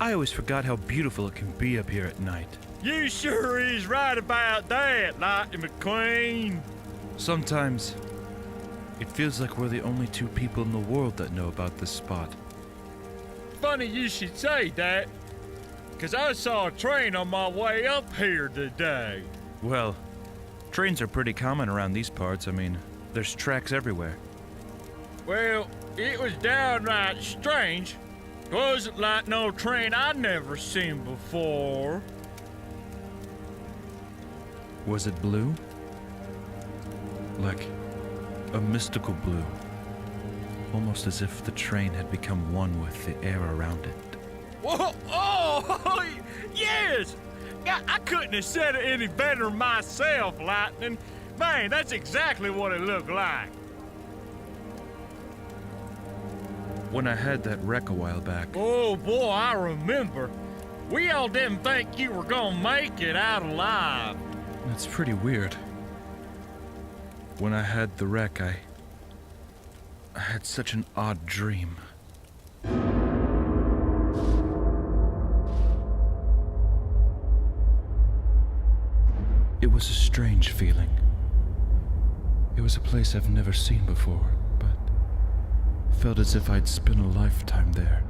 I always forgot how beautiful it can be up here at night. You sure is right about that, Lightning McQueen. Sometimes, it feels like we're the only two people in the world that know about this spot. Funny you should say that, 'cause I saw a train on my way up here today. Well, trains are pretty common around these parts. I mean, there's tracks everywhere. Well, it was downright strange. Wasn't like no train I'd never seen before. Was it blue? Like a mystical blue. Almost as if the train had become one with the air around it. Whoa, oh, yes! I couldn't have said it any better myself, Lightning. Man, that's exactly what it looked like. When I had that wreck a while back, Oh, boy, I remember. We all didn't think you were gonna make it out alive. that's pretty weird. When I had the wreck, I had such an odd dream. It was a strange feeling. It was a place I've never seen before, but felt as if I'd spent a lifetime there.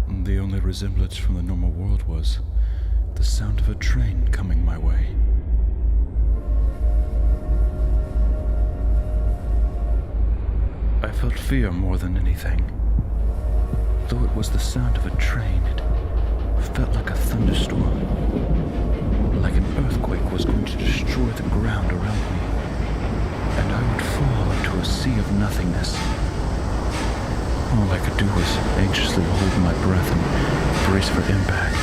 And the only resemblance from the normal world was the sound of a train coming my way. I felt fear more than anything. Though it was the sound of a train, it felt like a thunderstorm. Like an earthquake was going to destroy the ground around me. And I would fall into a sea of nothingness. All I could do was anxiously hold my breath and brace for impact.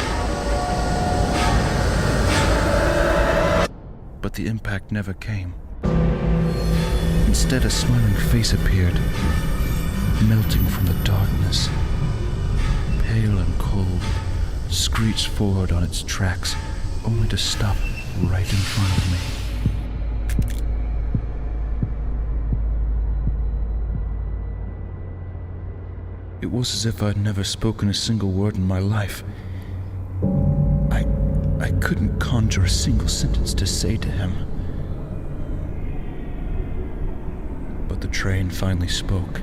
But the impact never came. Instead, a smiling face appeared, melting from the darkness. Pale and cold, screeched forward on its tracks, only to stop right in front of me. It was as if I'd never spoken a single word in my life. I couldn't conjure a single sentence to say to him. But the train finally spoke,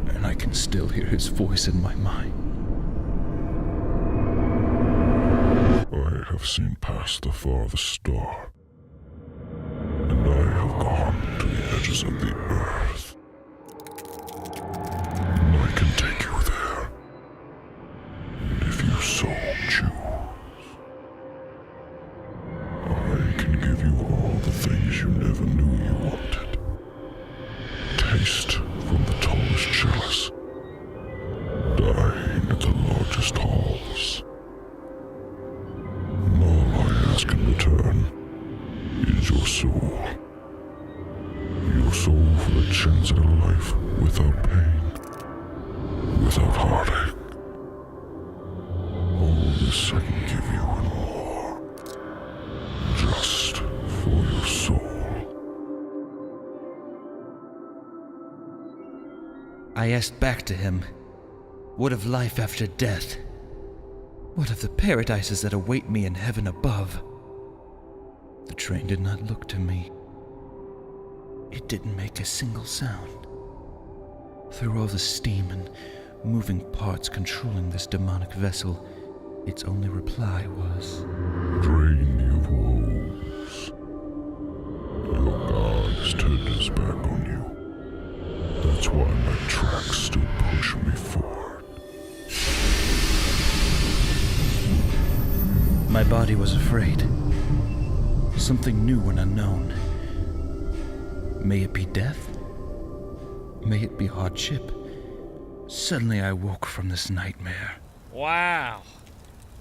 and I can still hear his voice in my mind. I have seen past the farthest star, and I have gone to the edges of the earth. And I can take you there, and if you so choose, I can give you all the things you never knew you wanted. Taste from the tallest chalice, dine at the largest halls. And all I ask in return is your soul. Your soul for the chance at a life without pain, without heartache. All this I can give you and more, just for your soul. I asked back to him, what of life after death? What of the paradises that await me in heaven above? The train did not look to me. It didn't make a single sound. Through all the steam and moving parts controlling this demonic vessel, its only reply was, Drain of woes. Your God has turned his back on you. That's why my tracks still push me forward. My body was afraid. Something new and unknown. May it be death? May it be hardship? Suddenly I woke from this nightmare. Wow.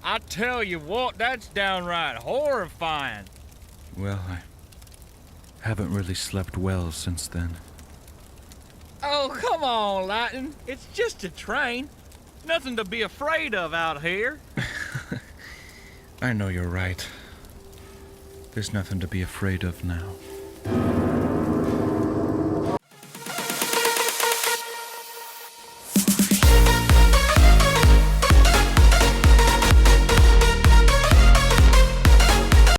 I tell you what, that's downright horrifying. Well, I haven't really slept well since then. Oh, come on, Lightning. It's just a train. Nothing to be afraid of out here. I know you're right. There's nothing to be afraid of now.